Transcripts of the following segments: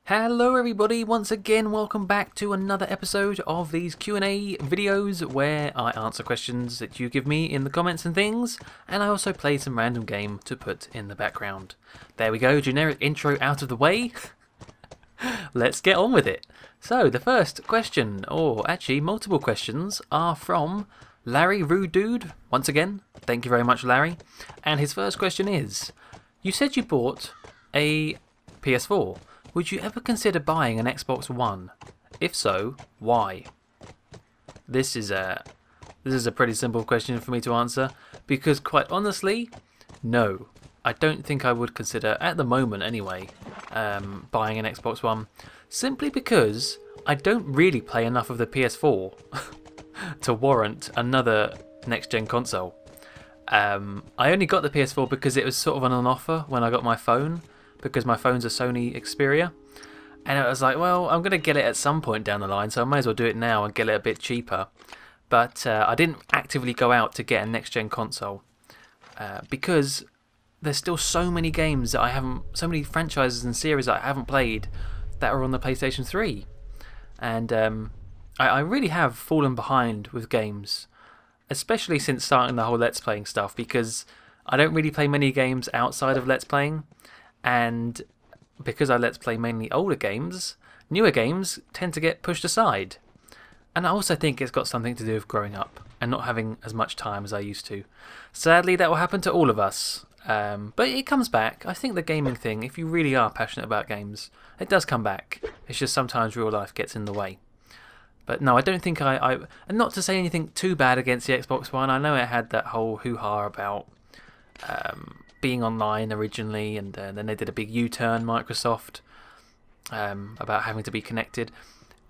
Hello everybody, once again welcome back to another episode of these Q&A videos where I answer questions that you give me in the comments and things, and I also play some random game to put in the background. There we go, generic intro out of the way. Let's get on with it. So the first question, or actually multiple questions, are from Larry Rude Dude. Once again, thank you very much Larry. And his first question is, you said you bought a PS4. Would you ever consider buying an Xbox One? If so, why? This is a pretty simple question for me to answer, because quite honestly, no. I don't think I would consider, at the moment anyway, buying an Xbox One, simply because I don't really play enough of the PS4 to warrant another next-gen console. I only got the PS4 because it was sort of on an offer when I got my phone, because my phone's a Sony Xperia, and I was like, well, I'm going to get it at some point down the line, so I may as well do it now and get it a bit cheaper. But I didn't actively go out to get a next-gen console, because there's still so many games that I haven't, so many franchises and series that I haven't played that are on the PlayStation 3. And I really have fallen behind with games, especially since starting the whole Let's Playing stuff, because I don't really play many games outside of Let's Playing. And because I Let's Play mainly older games, newer games tend to get pushed aside. And I also think it's got something to do with growing up and not having as much time as I used to. Sadly, that will happen to all of us. But it comes back. I think the gaming thing, if you really are passionate about games, it does come back. It's just sometimes real life gets in the way. But no, I don't think and not to say anything too bad against the Xbox One. I know it had that whole hoo-ha about being online originally, and then they did a big U-turn, Microsoft, about having to be connected.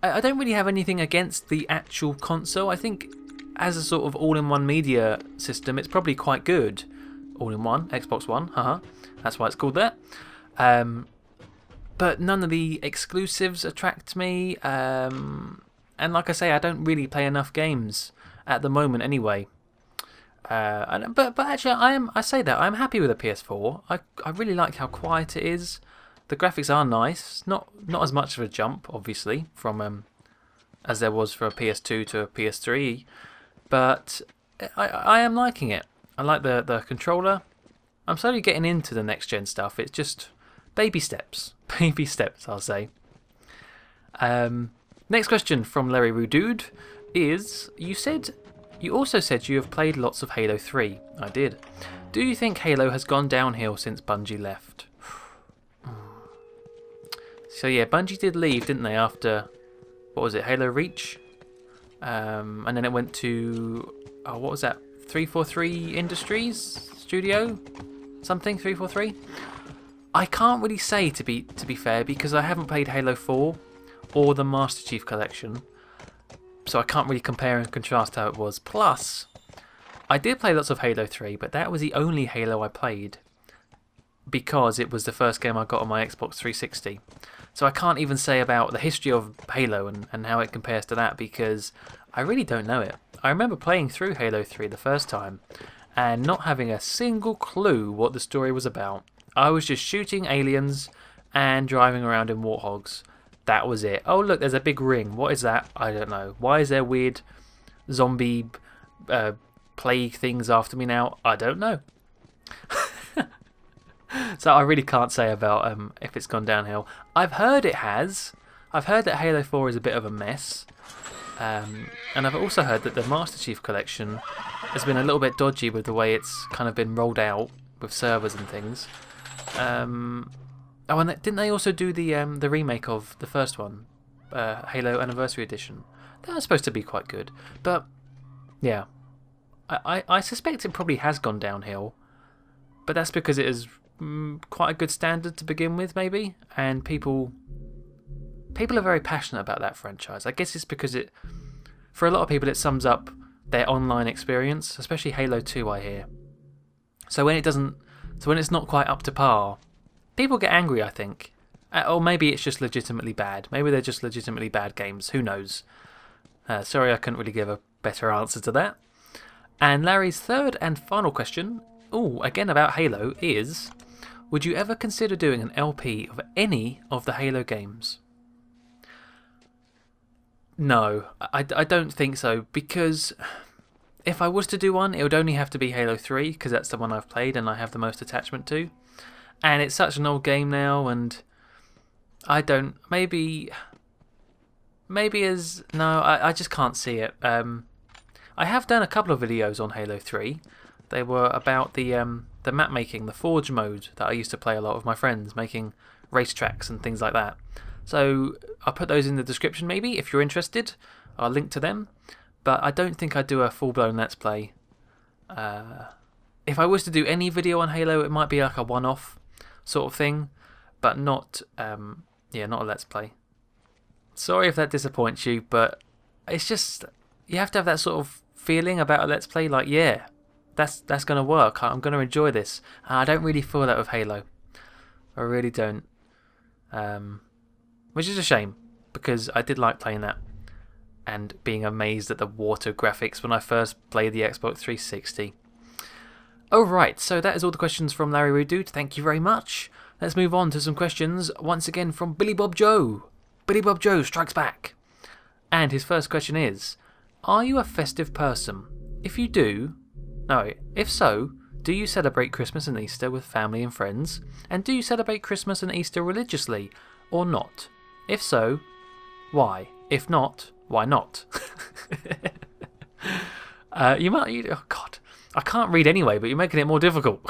I don't really have anything against the actual console. I think as a sort of all-in-one media system, it's probably quite good. All-in-one, Xbox One, haha. That's why it's called that. But none of the exclusives attract me. And like I say, I don't really play enough games at the moment anyway. But actually, I say that I'm happy with the PS4. I really like how quiet it is. The graphics are nice. Not as much of a jump, obviously, from as there was for a PS2 to a PS3. But I am liking it. I like the controller. I'm slowly getting into the next gen stuff. It's just baby steps. Baby steps, I'll say. Next question from Larry Rudude is, you also said you have played lots of Halo 3. I did. Do you think Halo has gone downhill since Bungie left? So yeah, Bungie did leave, didn't they, after, what was it, Halo Reach? And then it went to, what was that, 343 Industries Studio? Something, 343? I can't really say, to be fair, because I haven't played Halo 4 or the Master Chief Collection. So I can't really compare and contrast how it was. Plus, I did play lots of Halo 3, but that was the only Halo I played because it was the first game I got on my Xbox 360. So I can't even say about the history of Halo and how it compares to that, because I really don't know it. I remember playing through Halo 3 the first time and not having a single clue what the story was about. I was just shooting aliens and driving around in warthogs. That was it. Oh look, there's a big ring. What is that? I don't know. Why is there weird zombie plague things after me now? I don't know. So I really can't say about if it's gone downhill. I've heard it has. I've heard that Halo 4 is a bit of a mess. And I've also heard that the Master Chief Collection has been a little bit dodgy with the way it's kind of been rolled out with servers and things. Oh, and didn't they also do the remake of the first one, Halo Anniversary Edition? That was supposed to be quite good, but yeah, I suspect it probably has gone downhill, but that's because it is quite a good standard to begin with, maybe, and people are very passionate about that franchise. I guess it's because for a lot of people, it sums up their online experience, especially Halo 2, I hear. So when it's not quite up to par, people get angry, I think. Or maybe it's just legitimately bad. Maybe they're just legitimately bad games. Who knows? Sorry, I couldn't really give a better answer to that. And Larry's third and final question, again about Halo, is would you ever consider doing an LP of any of the Halo games? No, I don't think so, because if I was to do one, it would only have to be Halo 3, because that's the one I've played and I have the most attachment to. And it's such an old game now, and I don't... Maybe as... No, I just can't see it. I have done a couple of videos on Halo 3. They were about the map making, the Forge mode that I used to play a lot with my friends, making racetracks and things like that. So I'll put those in the description maybe, if you're interested. I'll link to them. But I don't think I'd do a full-blown Let's Play. If I was to do any video on Halo, it might be like a one-off sort of thing, but not, not a Let's Play. Sorry if that disappoints you, but it's just, you have to have that sort of feeling about a Let's Play, like, yeah, that's going to work, I'm going to enjoy this. And I don't really feel that with Halo. I really don't. Which is a shame, because I did like playing that and being amazed at the water graphics when I first played the Xbox 360. Alright, so that is all the questions from Larry Redoot. Thank you very much. Let's move on to some questions once again from Billy Bob Joe. Billy Bob Joe strikes back. And his first question is, are you a festive person? If so, do you celebrate Christmas and Easter with family and friends? And do you celebrate Christmas and Easter religiously or not? If so, why? If not, why not? Oh God, I can't read anyway, but you're making it more difficult.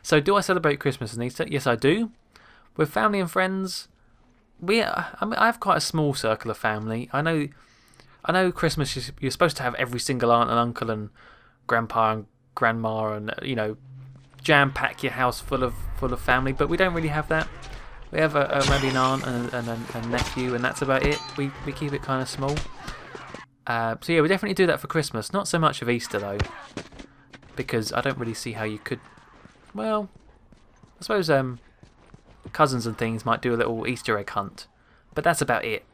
So do I celebrate Christmas and Easter? Yes, I do. With family and friends, I have quite a small circle of family. I know Christmas, you're supposed to have every single aunt and uncle and grandpa and grandma and, jam pack your house full of family, but we don't really have that. We have maybe an aunt and a nephew, and that's about it. We keep it kind of small. So yeah, we definitely do that for Christmas. Not so much of Easter though, because I don't really see how you could. Well, I suppose cousins and things might do a little Easter egg hunt, but that's about it.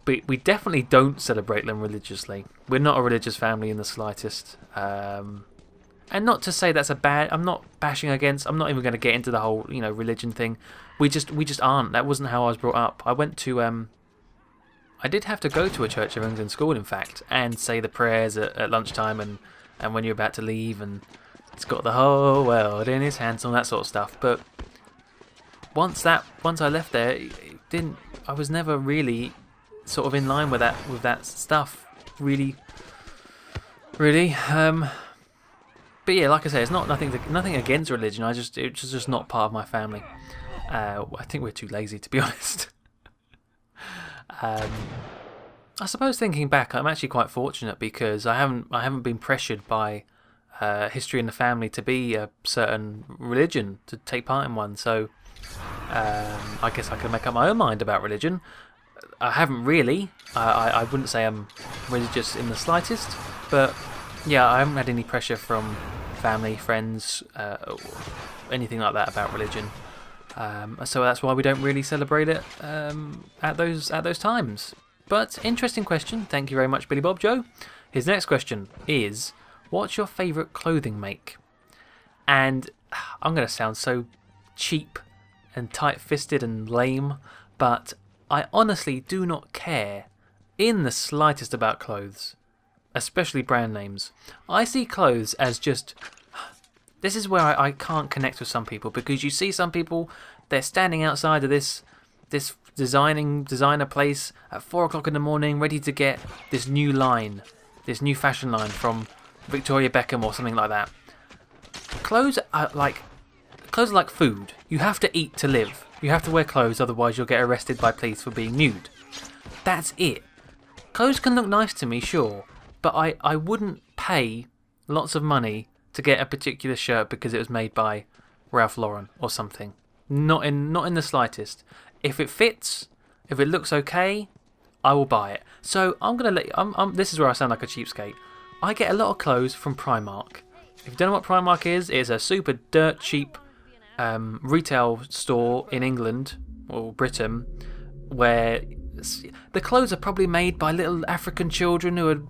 But we definitely don't celebrate them religiously. We're not a religious family in the slightest. And not to say that's a bad. I'm not bashing against. I'm not even going to get into the whole religion thing. We just aren't. That wasn't how I was brought up. I went to I did have to go to a Church of England school, in fact, and say the prayers at lunchtime and when you're about to leave, and it's got the whole world in his hands, all that sort of stuff. But once I left there, it didn't. I was never really sort of in line with that stuff. Really. But yeah, like I say, it's nothing against religion. It's just not part of my family. I think we're too lazy, to be honest. I suppose thinking back, I'm actually quite fortunate because I haven't been pressured by history in the family to be a certain religion, to take part in one. So I guess I can make up my own mind about religion. I haven't really. I wouldn't say I'm religious in the slightest, but yeah, I haven't had any pressure from family, friends, or anything like that about religion. So that's why we don't really celebrate it at those times. But interesting question. Thank you very much, Billy Bob Joe. His next question is, what's your favourite clothing make? And I'm going to sound so cheap and tight-fisted and lame, but I honestly do not care in the slightest about clothes, especially brand names. I see clothes as just... This is where I can't connect with some people, because you see some people, they're standing outside of this designer place at 4 o'clock in the morning, ready to get this new fashion line from Victoria Beckham or something like that. Clothes are like food. You have to eat to live. You have to wear clothes, otherwise you'll get arrested by police for being nude. That's it. Clothes can look nice to me, sure, but I wouldn't pay lots of money to get a particular shirt because it was made by Ralph Lauren or something. Not in the slightest. If it fits, if it looks okay, I will buy it. So I'm gonna let you, this is where I sound like a cheapskate. I get a lot of clothes from Primark. If you don't know what Primark is, it's a super dirt cheap retail store in England or Britain where the clothes are probably made by little African children who are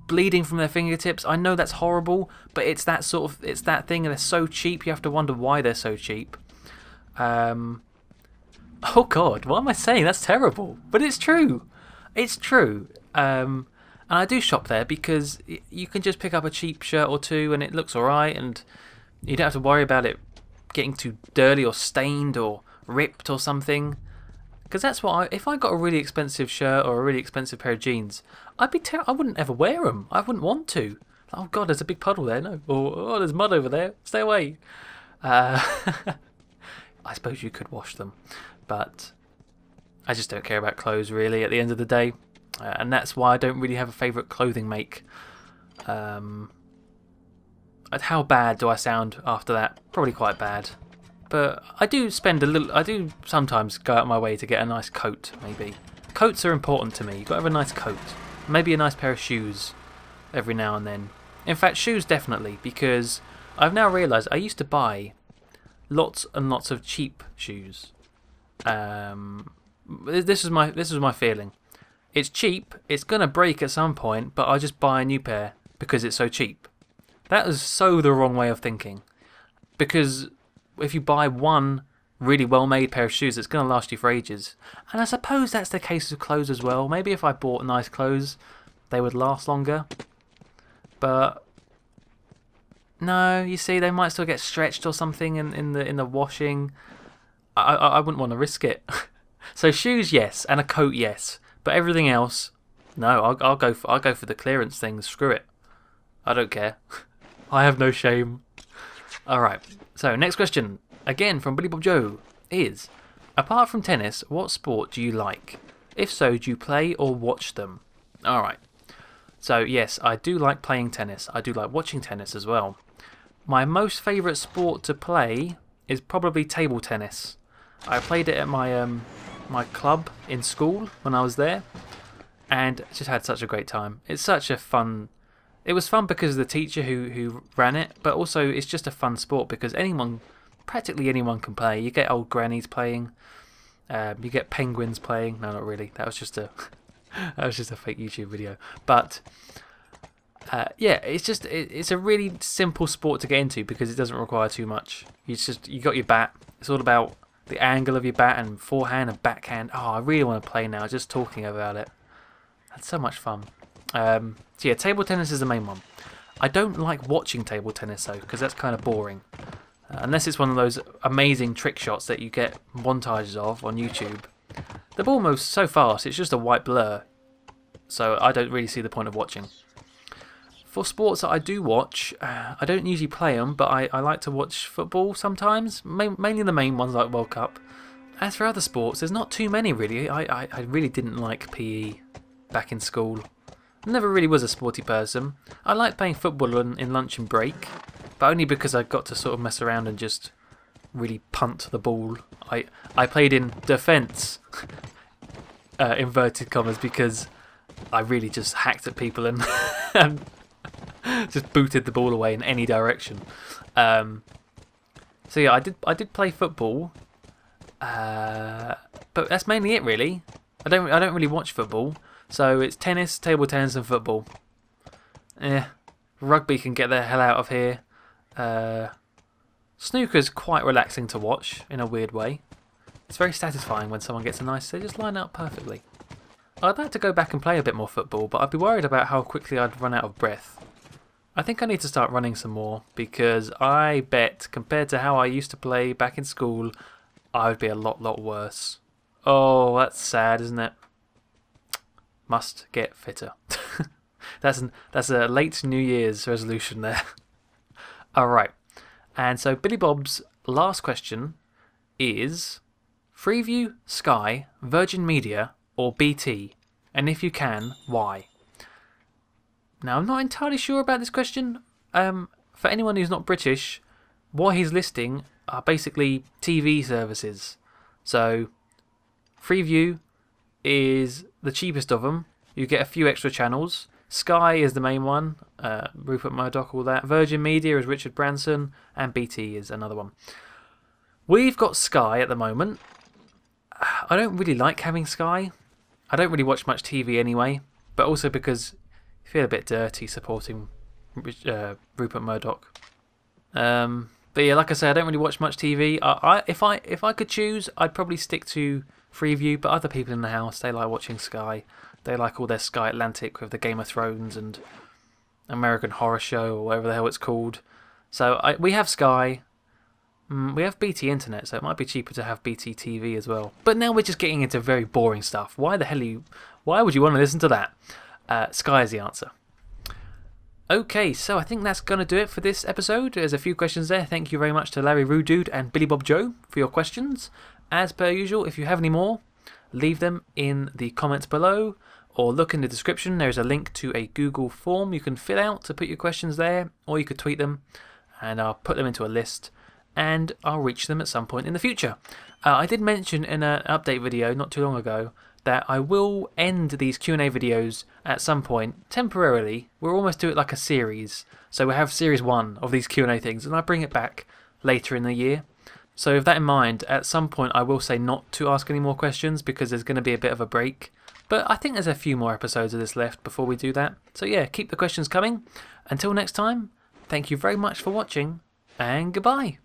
bleeding from their fingertips. I know that's horrible, but it's that thing, and they're so cheap. You have to wonder why they're so cheap. Oh God, what am I saying? That's terrible, but it's true. It's true. And I do shop there because you can just pick up a cheap shirt or two, and it looks alright, and you don't have to worry about it getting too dirty or stained or ripped or something. Because that's what if I got a really expensive shirt or a really expensive pair of jeans, I wouldn't ever wear them. I wouldn't want to. Oh God, there's a big puddle there. No. Or oh, there's mud over there. Stay away. I suppose you could wash them, but I just don't care about clothes really at the end of the day, and that's why I don't really have a favourite clothing make. How bad do I sound after that? Probably quite bad. But I do sometimes go out of my way to get a nice coat, maybe. Coats are important to me. You've got to have a nice coat. Maybe a nice pair of shoes every now and then. In fact, shoes definitely, because I've now realised I used to buy lots and lots of cheap shoes. This is my feeling. It's cheap, it's going to break at some point, but I'll just buy a new pair because it's so cheap. That is so the wrong way of thinking. Because if you buy one really well-made pair of shoes, it's going to last you for ages. And I suppose that's the case with clothes as well. Maybe if I bought nice clothes, they would last longer. But no, you see, they might still get stretched or something in the washing. I wouldn't want to risk it. So shoes, yes, and a coat, yes. But everything else, no. I'll go for the clearance things. Screw it. I don't care. I have no shame. All right. So next question, again from Billy Bob Joe, is: apart from tennis, what sport do you like? If so, do you play or watch them? All right. So yes, I do like playing tennis. I do like watching tennis as well. My most favourite sport to play is probably table tennis. I played it at my my club in school when I was there, and just had such a great time. It's such a fun. It was fun because of the teacher who ran it, but also it's just a fun sport because practically anyone can play. You get old grannies playing, you get penguins playing. No, not really. That was just a fake YouTube video. But yeah, it's a really simple sport to get into because it doesn't require too much. You got your bat. It's all about the angle of your bat and forehand and backhand. Oh, I really want to play now. Just talking about it. That's so much fun. So yeah, table tennis is the main one. I don't like watching table tennis though, because that's kind of boring. Unless it's one of those amazing trick shots that you get montages of on YouTube. The ball moves so fast, it's just a white blur. So I don't really see the point of watching. For sports that I do watch, I don't usually play them, but I like to watch football sometimes. Mainly the main ones like World Cup. As for other sports, there's not too many really. I really didn't like PE back in school. Never really was a sporty person. I liked playing football in lunch and break, but only because I got to sort of mess around and just really punt the ball. I played in defence, inverted commas, because I really just hacked at people and, and just booted the ball away in any direction. So yeah, I did play football, but that's mainly it really. I don't really watch football. So it's tennis, table tennis and football. Rugby can get the hell out of here. Snooker's quite relaxing to watch in a weird way. It's very satisfying when someone gets a nice... They just line up perfectly. I'd like to go back and play a bit more football, but I'd be worried about how quickly I'd run out of breath. I think I need to start running some more, because I bet, compared to how I used to play back in school, I would be a lot worse. Oh, that's sad, isn't it? Must get fitter. That's a late New Year's resolution there. Alright, and so Billy Bob's last question is: Freeview, Sky, Virgin Media or BT? And if you can, why? Now I'm not entirely sure about this question. For anyone who's not British, what he's listing are basically TV services. So Freeview is the cheapest of them. You get a few extra channels. Sky is the main one. Rupert Murdoch, all that. Virgin Media is Richard Branson, and BT is another one. We've got Sky at the moment. I don't really like having Sky. I don't really watch much TV anyway, but also because feel a bit dirty supporting Rupert Murdoch. But yeah, like I say, I don't really watch much TV. If I could choose, I'd probably stick to Freeview. But other people in the house, they like watching Sky. They like all their Sky Atlantic with the Game of Thrones and American Horror Show or whatever the hell it's called. So we have Sky. We have BT Internet, so it might be cheaper to have BT TV as well. But now we're just getting into very boring stuff. Why would you want to listen to that? Sky is the answer. Okay, so I think that's going to do it for this episode. There's a few questions there. Thank you very much to Larry Rude and Billy Bob Joe for your questions. As per usual, if you have any more, leave them in the comments below or look in the description. There's a link to a Google form you can fill out to put your questions there, or you could tweet them and I'll put them into a list and I'll reach them at some point in the future. I did mention in an update video not too long ago that I will end these Q&A videos at some point temporarily. We'll almost do it like a series. So we'll have series 1 of these Q&A things and I'll bring it back later in the year. So with that in mind, at some point I will say not to ask any more questions because there's going to be a bit of a break. But I think there's a few more episodes of this left before we do that. So yeah, keep the questions coming. Until next time, thank you very much for watching and goodbye.